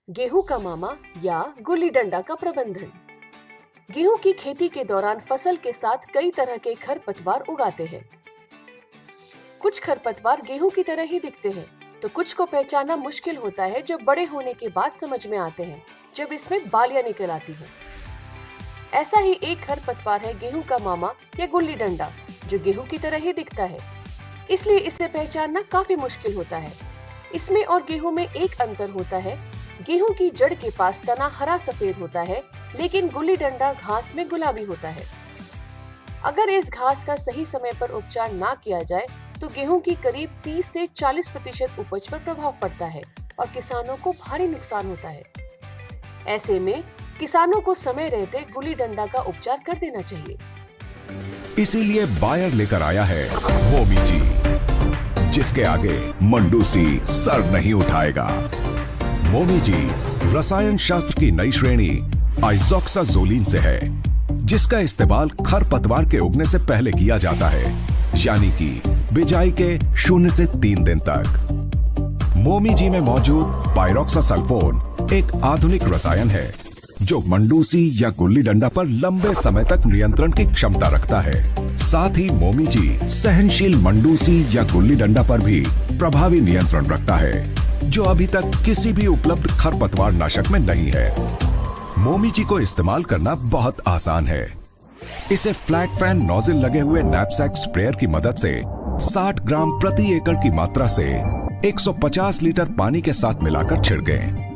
गेहूं का मामा या गुल्ली डंडा का प्रबंधन। गेहूं की खेती के दौरान फसल के साथ कई तरह के खरपतवार उगाते हैं। कुछ खरपतवार गेहूं की तरह ही दिखते हैं, तो कुछ को पहचानना मुश्किल होता है जो बड़े होने के बाद समझ में आते हैं, जब इसमें बालियां निकल आती हैं। ऐसा ही एक खरपतवार है गेहूं का मामा या गुल्ली डंडा, जो गेहूं की तरह ही दिखता है, इसलिए इसे पहचानना काफी मुश्किल होता है। इसमें और गेहूं में एक अंतर होता है, गेहूं की जड़ के पास तना हरा सफेद होता है, लेकिन गुल्ली डंडा घास में गुलाबी होता है। अगर इस घास का सही समय पर उपचार ना किया जाए तो गेहूं की करीब 30 से 40% उपज पर प्रभाव पड़ता है और किसानों को भारी नुकसान होता है। ऐसे में किसानों को समय रहते गुल्ली डंडा का उपचार कर देना चाहिए। इसीलिए बायर लेकर आया है मोमीजी, जिसके आगे मंडूसी सर नहीं उठाएगा। मोमीजी रसायन शास्त्र की नई श्रेणी आइजोक्साजोलिन से है, जिसका इस्तेमाल खरपतवार के उगने से पहले किया जाता है, यानी कि बिजाई के 0 से 3 दिन तक। मोमीजी में मौजूद पायरोक्सासल्फोन एक आधुनिक रसायन है जो मंडूसी या गुल्ली डंडा पर लंबे समय तक नियंत्रण की क्षमता रखता है। साथ ही मोमीजी सहनशील मंडूसी या गुल्ली डंडा पर भी प्रभावी नियंत्रण रखता है, जो अभी तक किसी भी उपलब्ध खरपतवार नाशक में नहीं है। मोमीजी को इस्तेमाल करना बहुत आसान है। इसे फ्लैट फैन नोजल लगे हुए नैपसैक स्प्रेयर की मदद से 60 ग्राम प्रति एकड़ की मात्रा से 150 लीटर पानी के साथ मिलाकर छिड़कें।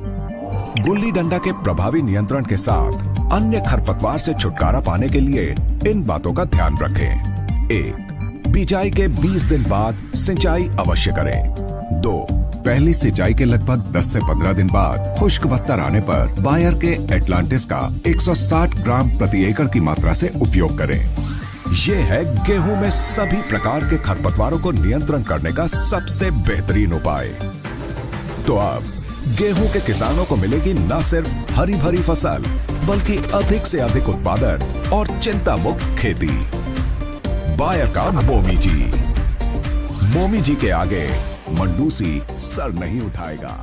गुल्ली डंडा के प्रभावी नियंत्रण के साथ अन्य खरपतवार से छुटकारा पाने के लिए इन बातों का ध्यान रखें। 1. बिजाई के 20 दिन बाद सिंचाई अवश्य करें। 2. पहली सिंचाई के लगभग 10 से 15 दिन बाद खुश्क पत्थर आने पर बायर के एटलांटिस का 160 ग्राम प्रति एकड़ की मात्रा से उपयोग करें। ये है गेहूं में सभी प्रकार के खरपतवारों को नियंत्रण करने का सबसे बेहतरीन उपाय। तो अब गेहूं के किसानों को मिलेगी न सिर्फ हरी भरी फसल, बल्कि अधिक से अधिक उत्पादन और चिंता मुक्त खेती। बायर का मोमीजी के आगे मंडूसी सर नहीं उठाएगा।